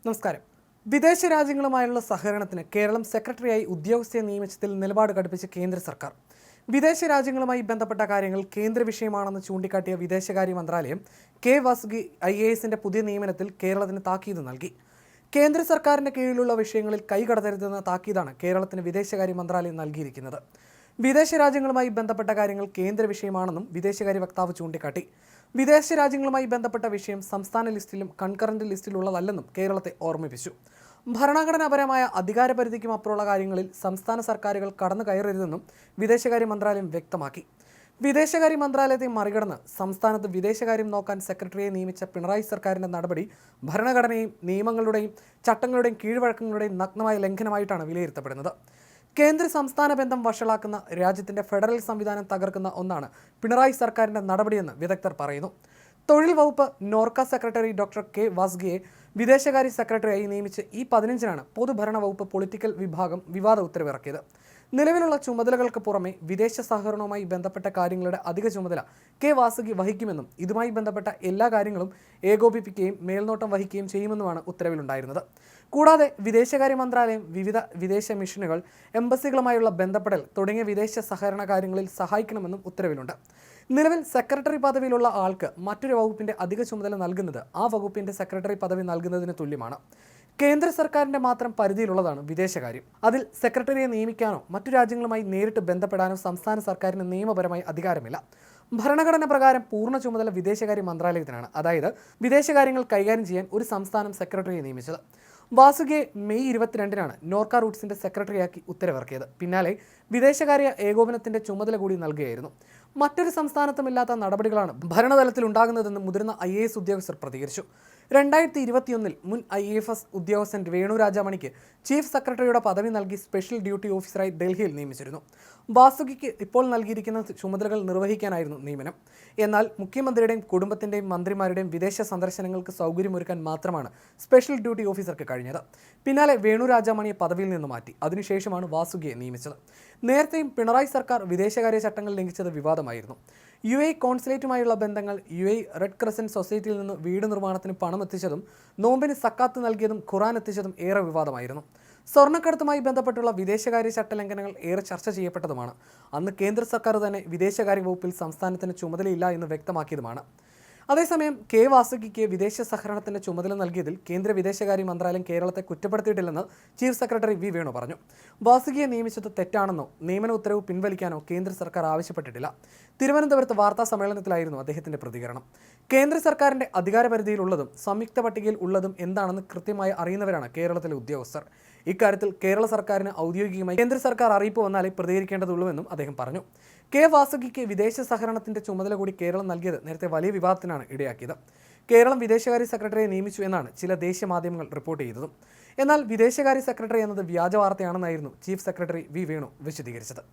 നമസ്കാരം. വിദേശ രാജ്യങ്ങളുമായുള്ള സഹകരണത്തിന് കേരളം സെക്രട്ടറിയായി ഉദ്യോഗസ്ഥയെ നിയമിച്ചതിൽ നിലപാട് കടുപ്പിച്ച കേന്ദ്ര സർക്കാർ. വിദേശ രാജ്യങ്ങളുമായി ബന്ധപ്പെട്ട കാര്യങ്ങൾ കേന്ദ്ര വിഷയമാണെന്ന് ചൂണ്ടിക്കാട്ടിയ വിദേശകാര്യ മന്ത്രാലയം കെ വാസുകി IASന്റെ പുതിയ നിയമനത്തിൽ കേരളത്തിന് താക്കീത് നൽകി. കേന്ദ്ര സർക്കാരിന്റെ കീഴിലുള്ള വിഷയങ്ങളിൽ കൈകടത്തരുതെന്ന താക്കീതാണ് കേരളത്തിന് വിദേശകാര്യ മന്ത്രാലയം നൽകിയിരിക്കുന്നത്. വിദേശ രാജ്യങ്ങളുമായി ബന്ധപ്പെട്ട കാര്യങ്ങൾ കേന്ദ്ര വിഷയമാണെന്നും വിദേശകാര്യ വക്താവ് ചൂണ്ടിക്കാട്ടി. വിദേശ രാജ്യങ്ങളുമായി ബന്ധപ്പെട്ട വിഷയം സംസ്ഥാന ലിസ്റ്റിലും കൺകറന്റ് ലിസ്റ്റിലുള്ളതല്ലെന്നും കേരളത്തെ ഓർമ്മിപ്പിച്ചു. ഭരണഘടനാപരമായ അധികാരപരിധിക്കും അപ്പുറമുള്ള കാര്യങ്ങളിൽ സംസ്ഥാന സർക്കാരുകൾ കടന്നു കയറരുതെന്നും വിദേശകാര്യ മന്ത്രാലയം വ്യക്തമാക്കി. വിദേശകാര്യ മന്ത്രാലയത്തെ മറികടന്ന് സംസ്ഥാനത്ത് വിദേശകാര്യം നോക്കാൻ സെക്രട്ടറിയെ നിയമിച്ച പിണറായി സർക്കാരിൻ്റെ നടപടി ഭരണഘടനയും നിയമങ്ങളുടെയും ചട്ടങ്ങളുടെയും കീഴ്വഴക്കങ്ങളുടെയും നഗ്നമായ ലംഘനമായിട്ടാണ് വിലയിരുത്തപ്പെടുന്നത്. കേന്ദ്ര സംസ്ഥാന ബന്ധം വഷളാക്കുന്ന, രാജ്യത്തിൻ്റെ ഫെഡറൽ സംവിധാനം തകർക്കുന്ന ഒന്നാണ് പിണറായി സർക്കാരിൻ്റെ നടപടിയെന്ന് വിദഗ്ധർ പറയുന്നു. തൊഴിൽ വകുപ്പ് നോർക്ക സെക്രട്ടറി ഡോക്ടർ കെ വാസുകിയെ വിദേശകാര്യ സെക്രട്ടറിയായി നിയമിച്ച് ഈ 15-നാണ് പൊതുഭരണ വകുപ്പ് പൊളിറ്റിക്കൽ വിഭാഗം വിവാദ ഉത്തരവിറക്കിയത്. നിലവിലുള്ള ചുമതലകൾക്ക് പുറമെ വിദേശ സഹകരണവുമായി ബന്ധപ്പെട്ട കാര്യങ്ങളുടെ അധിക ചുമതല കെ വാസുകി വഹിക്കുമെന്നും ഇതുമായി ബന്ധപ്പെട്ട എല്ലാ കാര്യങ്ങളും ഏകോപിപ്പിക്കുകയും മേൽനോട്ടം വഹിക്കുകയും ചെയ്യുമെന്നുമാണ് ഉത്തരവിലുണ്ടായിരുന്നത്. കൂടാതെ വിദേശകാര്യ മന്ത്രാലയം വിവിധ വിദേശ മിഷനുകൾ, എംബസികളുമായുള്ള ബന്ധപ്പെടൽ തുടങ്ങിയ വിദേശ സഹകരണ കാര്യങ്ങളിൽ സഹായിക്കണമെന്നും ഉത്തരവിലുണ്ട്. നിലവിൽ സെക്രട്ടറി പദവിയിലുള്ള ആൾക്ക് മറ്റൊരു വകുപ്പിന്റെ അധിക ചുമതല നൽകുന്നത് ആ വകുപ്പിന്റെ സെക്രട്ടറി പദവി നൽകുന്നതിന് തുല്യമാണ്. കേന്ദ്ര സർക്കാരിന്റെ മാത്രം പരിധിയിലുള്ളതാണ് വിദേശകാര്യം. അതിൽ സെക്രട്ടറിയെ നിയമിക്കാനോ മറ്റു രാജ്യങ്ങളുമായി നേരിട്ട് ബന്ധപ്പെടാനോ സംസ്ഥാന സർക്കാരിന് നിയമപരമായി അധികാരമില്ല. ഭരണഘടന പ്രകാരം പൂർണ്ണ ചുമതല വിദേശകാര്യ മന്ത്രാലയത്തിനാണ്. അതായത് വിദേശകാര്യങ്ങൾ കൈകാര്യം ചെയ്യാൻ ഒരു സംസ്ഥാനം സെക്രട്ടറിയെ നിയമിച്ചത്. വാസുകിയെ മെയ് 22-നാണ് നോർക്ക റൂട്ട്സിന്റെ സെക്രട്ടറിയാക്കി ഉത്തരവിറക്കിയത്. പിന്നാലെ വിദേശകാര്യ ഏകോപനത്തിന്റെ ചുമതല കൂടി നൽകുകയായിരുന്നു. മറ്റൊരു സംസ്ഥാനത്തുമില്ലാത്ത നടപടികളാണ് ഭരണതലത്തിൽ ഉണ്ടാകുന്നതെന്ന് മുതിർന്ന IAS ഉദ്യോഗസ്ഥർ പ്രതികരിച്ചു. 2021-ൽ മുൻ IAFS ഉദ്യോഗസ്ഥൻ വേണു രാജാമണിക്ക് ചീഫ് സെക്രട്ടറിയുടെ പദവി നൽകി സ്പെഷ്യൽ ഡ്യൂട്ടി ഓഫീസറായി ഡൽഹിയിൽ നിയമിച്ചിരുന്നു. വാസുകിക്ക് ഇപ്പോൾ നൽകിയിരിക്കുന്ന ചുമതലകൾ നിർവഹിക്കാനായിരുന്നു നിയമനം. എന്നാൽ മുഖ്യമന്ത്രിയുടെയും കുടുംബത്തിൻ്റെയും മന്ത്രിമാരുടെയും വിദേശ സന്ദർശനങ്ങൾക്ക് സൗകര്യമൊരുക്കാൻ മാത്രമാണ് സ്പെഷ്യൽ ഡ്യൂട്ടി ഓഫീസർക്ക് കഴിഞ്ഞത്. പിന്നാലെ വേണു രാജാമണിയെ പദവിയിൽ നിന്ന് മാറ്റി. അതിനുശേഷമാണ് വാസുകിയെ നിയമിച്ചത്. നേരത്തെയും പിണറായി സർക്കാർ വിദേശകാര്യ ചട്ടങ്ങൾ ലംഘിച്ചത് വിവാദമായിരുന്നു. UAE കോൺസുലേറ്റുമായുള്ള ബന്ധങ്ങൾ, UAE റെഡ് ക്രസന്റ് സൊസൈറ്റിയിൽ നിന്ന് വീട് നിർമ്മാണത്തിന് പണം എത്തിച്ചതും നോമ്പിന് സക്കാത്ത് നൽകിയതും ഖുറാൻ എത്തിച്ചതും ഏറെ വിവാദമായിരുന്നു. സ്വർണ്ണക്കടത്തുമായി ബന്ധപ്പെട്ടുള്ള വിദേശകാര്യ ചട്ടലംഘനങ്ങൾ ഏറെ ചർച്ച ചെയ്യപ്പെട്ടതുമാണ്. അന്ന് കേന്ദ്ര സർക്കാർ തന്നെ വിദേശകാര്യ വകുപ്പിൽ സംസ്ഥാനത്തിന് ചുമതലയില്ല എന്ന് വ്യക്തമാക്കിയതുമാണ്. അതേസമയം കെ വാസുകിക്ക് വിദേശ സഹകരണത്തിന്റെ ചുമതല നൽകിയതിൽ കേന്ദ്ര വിദേശകാര്യ മന്ത്രാലയം കേരളത്തെ കുറ്റപ്പെടുത്തിയിട്ടില്ലെന്ന് ചീഫ് സെക്രട്ടറി വി വേണു പറഞ്ഞു. വാസുകിയെ നിയമിച്ചത് തെറ്റാണെന്നോ നിയമന ഉത്തരവ് പിൻവലിക്കാനോ കേന്ദ്ര സർക്കാർ ആവശ്യപ്പെട്ടിട്ടില്ല. തിരുവനന്തപുരത്ത് വാർത്താ സമ്മേളനത്തിലായിരുന്നു അദ്ദേഹത്തിന്റെ പ്രതികരണം. കേന്ദ്ര സർക്കാരിന്റെ അധികാരപരിധിയിലുള്ളതും സംയുക്ത പട്ടികയിൽ ഉള്ളതും എന്താണെന്ന് കൃത്യമായി അറിയുന്നവരാണ് കേരളത്തിലെ ഉദ്യോഗസ്ഥർ. ഇക്കാര്യത്തിൽ കേരള സർക്കാരിന് ഔദ്യോഗികമായി കേന്ദ്ര സർക്കാർ അറിയിപ്പ് വന്നാലേ പ്രതികരിക്കേണ്ടതുള്ളൂവെന്നും അദ്ദേഹം പറഞ്ഞു. കെ വാസുകിക്ക് വിദേശ സഹകരണത്തിന്റെ ചുമതല കൂടി കേരളം നൽകിയത് നേരത്തെ വലിയ വിവാദത്തിനാണ് ഇടയാക്കിയത്. കേരളം വിദേശകാര്യ സെക്രട്ടറിയെ നിയമിച്ചു എന്നാണ് ചില ദേശീയ മാധ്യമങ്ങൾ റിപ്പോർട്ട് ചെയ്തതും. എന്നാൽ വിദേശകാര്യ സെക്രട്ടറി എന്നത് വ്യാജ വാർത്തയാണെന്നായിരുന്നു ചീഫ് സെക്രട്ടറി വി വേണു വിശദീകരിച്ചത്.